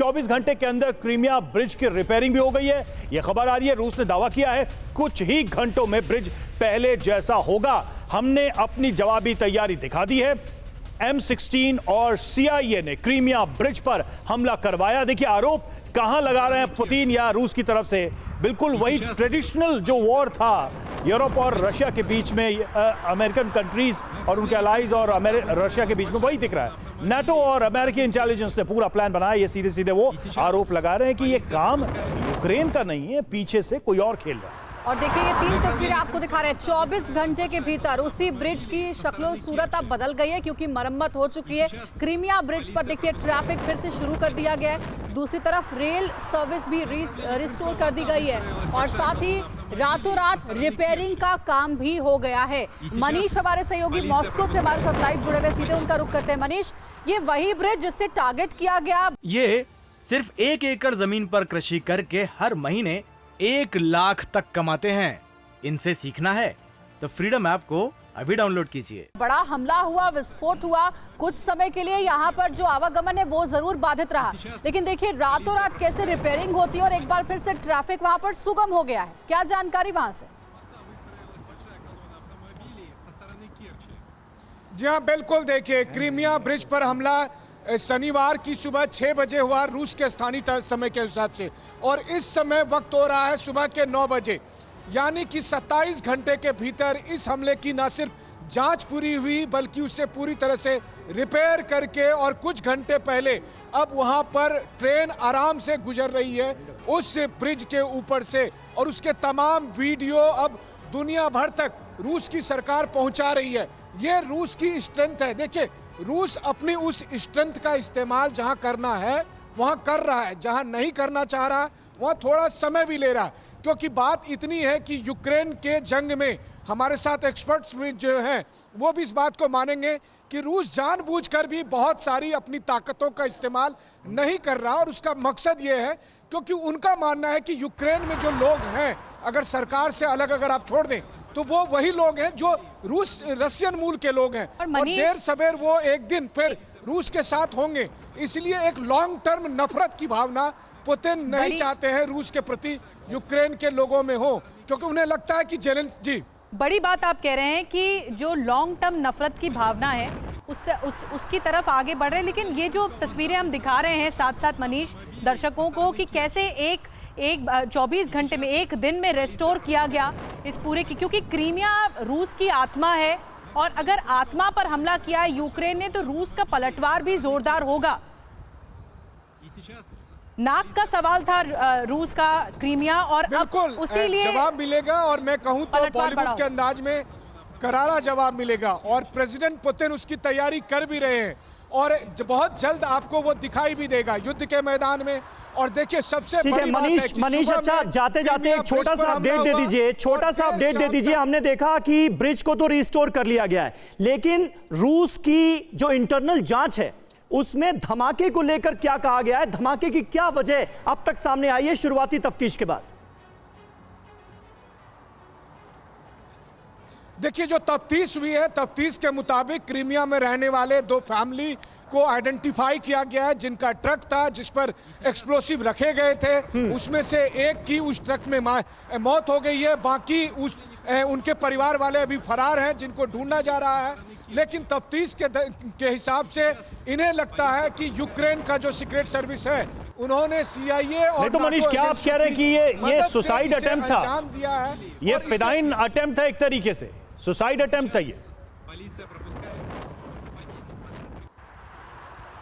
24 घंटे के अंदर क्रीमिया ब्रिज की रिपेयरिंग भी हो गई है। यह खबर आ रही है, रूस ने दावा किया है कुछ ही घंटों में ब्रिज पहले जैसा होगा। हमने अपनी जवाबी तैयारी दिखा दी है। M16 और CIA ने क्रीमिया ब्रिज पर हमला करवाया। देखिए आरोप कहां लगा रहे हैं पुतिन या रूस की तरफ से, बिल्कुल वही ट्रेडिशनल जो वॉर था यूरोप और रशिया के बीच में, अमेरिकन कंट्रीज और उनके अलाइज और रशिया के बीच में, वही दिख रहा है। नाटो और अमेरिकी इंटेलिजेंस ने पूरा प्लान बनाया। ये सीधे सीधे वो आरोप लगा रहे हैं कि ये काम यूक्रेन का नहीं है, पीछे से कोई और खेल रहा है। और देखिए ये 3 तस्वीरें आपको दिखा रहे हैं। 24 घंटे के भीतर उसी ब्रिज की शक्लो सूरत अब बदल गई है क्योंकि मरम्मत हो चुकी है। क्रीमिया ब्रिज पर देखिए ट्रैफिक फिर से शुरू कर दिया गया है। दूसरी तरफ रेल सर्विस भी रिस्टोर कर दी गई है और साथ ही रातों रात रिपेयरिंग का काम भी हो गया है। मनीष हमारे सहयोगी मॉस्को से हमारे साथ लाइव जुड़े हुए, सीधे उनका रुख करते हैं। मनीष, ये वही ब्रिज जिससे टारगेट किया गया? ये सिर्फ 1 एकड़ जमीन पर कृषि करके हर महीने 1 लाख तक कमाते हैं। इनसे सीखना है तो फ्रीडम ऐप को अभी डाउनलोड कीजिए। बड़ा हमला हुआ, विस्फोट हुआ, कुछ समय के लिए यहाँ पर जो आवागमन है वो जरूर बाधित रहा, लेकिन देखिए रातों रात कैसे रिपेयरिंग होती है और एक बार फिर से ट्रैफिक वहाँ पर सुगम हो गया है। क्या जानकारी वहाँ से? जी हाँ, बिल्कुल। देखिए क्रीमिया ब्रिज पर हमला शनिवार की सुबह 6 बजे हुआ रूस के स्थानीय समय के हिसाब से, और इस समय वक्त हो रहा है सुबह के 9 बजे, यानी कि 27 घंटे के भीतर इस हमले की न सिर्फ जांच पूरी हुई बल्कि उसे पूरी तरह से रिपेयर करके, और कुछ घंटे पहले अब वहां पर ट्रेन आराम से गुजर रही है उस ब्रिज के ऊपर से, और उसके तमाम वीडियो अब दुनिया भर तक रूस की सरकार पहुंचा रही है। ये रूस की स्ट्रेंथ है। देखिए रूस अपनी उस स्ट्रेंथ का इस्तेमाल जहां करना है वहां कर रहा है, जहां नहीं करना चाह रहा वहां थोड़ा समय भी ले रहा है, क्योंकि बात इतनी है कि यूक्रेन के जंग में हमारे साथ एक्सपर्ट्स भी जो हैं वो भी इस बात को मानेंगे कि रूस जानबूझकर भी बहुत सारी अपनी ताकतों का इस्तेमाल नहीं कर रहा, और उसका मकसद ये है क्योंकि उनका मानना है कि यूक्रेन में जो लोग हैं, अगर सरकार से अलग अगर आप छोड़ दें तो वो वही लोग हैं जो रशियन मूल के लोग हैं, और देर सवेर वो एक दिन फिर रूस के साथ होंगे। इसलिए एक लॉन्ग टर्म नफरत की भावना पुतिन नहीं चाहते हैं रूस के प्रति यूक्रेन के लोगों में हो, क्योंकि उन्हें लगता है कि जी बड़ी बात आप कह रहे हैं कि जो लॉन्ग टर्म नफरत की भावना है उसकी तरफ आगे बढ़ रहे हैं। लेकिन ये जो तस्वीरें हम दिखा रहे हैं साथ साथ मनीष दर्शकों को कि कैसे एक 24 घंटे में, एक दिन में रेस्टोर किया गया इस पूरे की, क्योंकि क्रीमिया रूस की आत्मा है और अगर आत्मा पर हमला किया है यूक्रेन ने तो रूस का पलटवार भी जोरदार होगा। नाक का सवाल था रूस का क्रीमिया, और बिल्कुल उसी लिए जवाब मिलेगा, और मैं कहूं तो बॉलीवुड के अंदाज में करारा जवाब मिलेगा, और प्रेसिडेंट पुतिन उसकी तैयारी कर भी रहे हैं, और बहुत जल्द आपको वो दिखाई भी देगा युद्ध के मैदान में। और देखिए सबसे बड़ी बात है कि मनीष अच्छा जाते जाते एक छोटा सा अपडेट दे दीजिए, छोटा सा अपडेट दे दीजिए। हमने देखा कि ब्रिज को तो रिस्टोर कर लिया गया है, लेकिन रूस की जो इंटरनल जांच है उसमें धमाके को लेकर क्या कहा गया है, धमाके की क्या वजह अब तक सामने आई है शुरुआती तफ्तीश के बाद? देखिए जो तफ्तीश हुई है, तफ्तीश के मुताबिक क्रीमिया में रहने वाले 2 फैमिली को आइडेंटिफाई किया गया है जिनका ट्रक था जिस पर एक्सप्लोसिव रखे गए थे। उसमें से एक की उस ट्रक में मौत हो गई है, बाकी उनके परिवार वाले अभी फरार हैं जिनको ढूंढा जा रहा है। लेकिन तफ्तीश के हिसाब से इन्हें लगता है कि यूक्रेन का जो सीक्रेट सर्विस है उन्होंने CIA और तो मनीष क्या आप कह रहे हैं कि ये सुसाइड अटेम्प्ट था? दिया है, ये फिदाइन अटेम्प्ट था, एक तरीके से सुसाइड अटेम्प्ट था ये।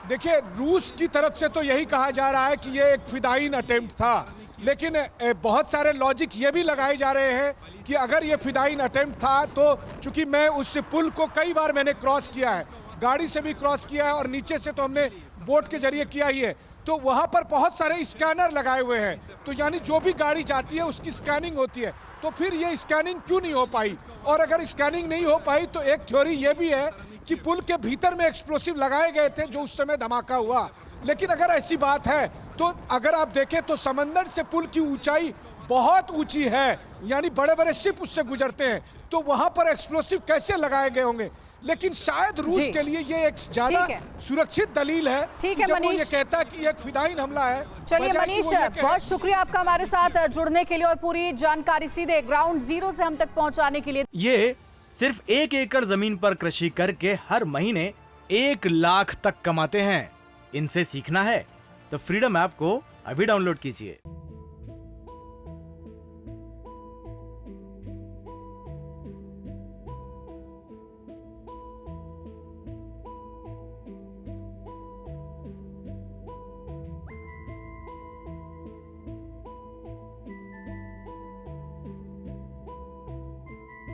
देखिए रूस की तरफ से तो यही कहा जा रहा है कि ये एक फिदाइन अटेम्प्ट था, लेकिन बहुत सारे लॉजिक ये भी लगाए जा रहे हैं कि अगर ये फिदाइन अटेम्प्ट था तो चूंकि मैं उस पुल को कई बार मैंने क्रॉस किया है, गाड़ी से भी क्रॉस किया है और नीचे से तो हमने बोट के जरिए किया ही है, तो वहाँ पर बहुत सारे स्कैनर लगाए हुए हैं, तो यानी जो भी गाड़ी जाती है उसकी स्कैनिंग होती है, तो फिर ये स्कैनिंग क्यों नहीं हो पाई? और अगर स्कैनिंग नहीं हो पाई तो एक थ्योरी ये भी है कि पुल के भीतर में एक्सप्लोसिव लगाए गए थे जो उस समय धमाका हुआ। लेकिन अगर ऐसी बात है तो अगर आप देखें तो समंदर से पुल की ऊंचाई बहुत ऊंची है, यानी बड़े बड़े शिप उससे गुजरते हैं, तो वहां पर एक्सप्लोसिव कैसे लगाए गए होंगे? लेकिन शायद रूस जी। के लिए ये एक ज्यादा ठीक है। सुरक्षित दलील है ठीक कि है, जब वो मनीष। ये कहता कि ये एक फिदाइन हमला है। चलिए बजाय कि मनीष, वो ये कहे- बहुत शुक्रिया आपका हमारे साथ जुड़ने के लिए और पूरी जानकारी सीधे ग्राउंड जीरो से हम तक पहुंचाने के लिए। ये सिर्फ 1 एकड़ जमीन पर कृषि करके हर महीने 1 लाख तक कमाते हैं। इनसे सीखना है तो फ्रीडम ऐप को अभी डाउनलोड कीजिए।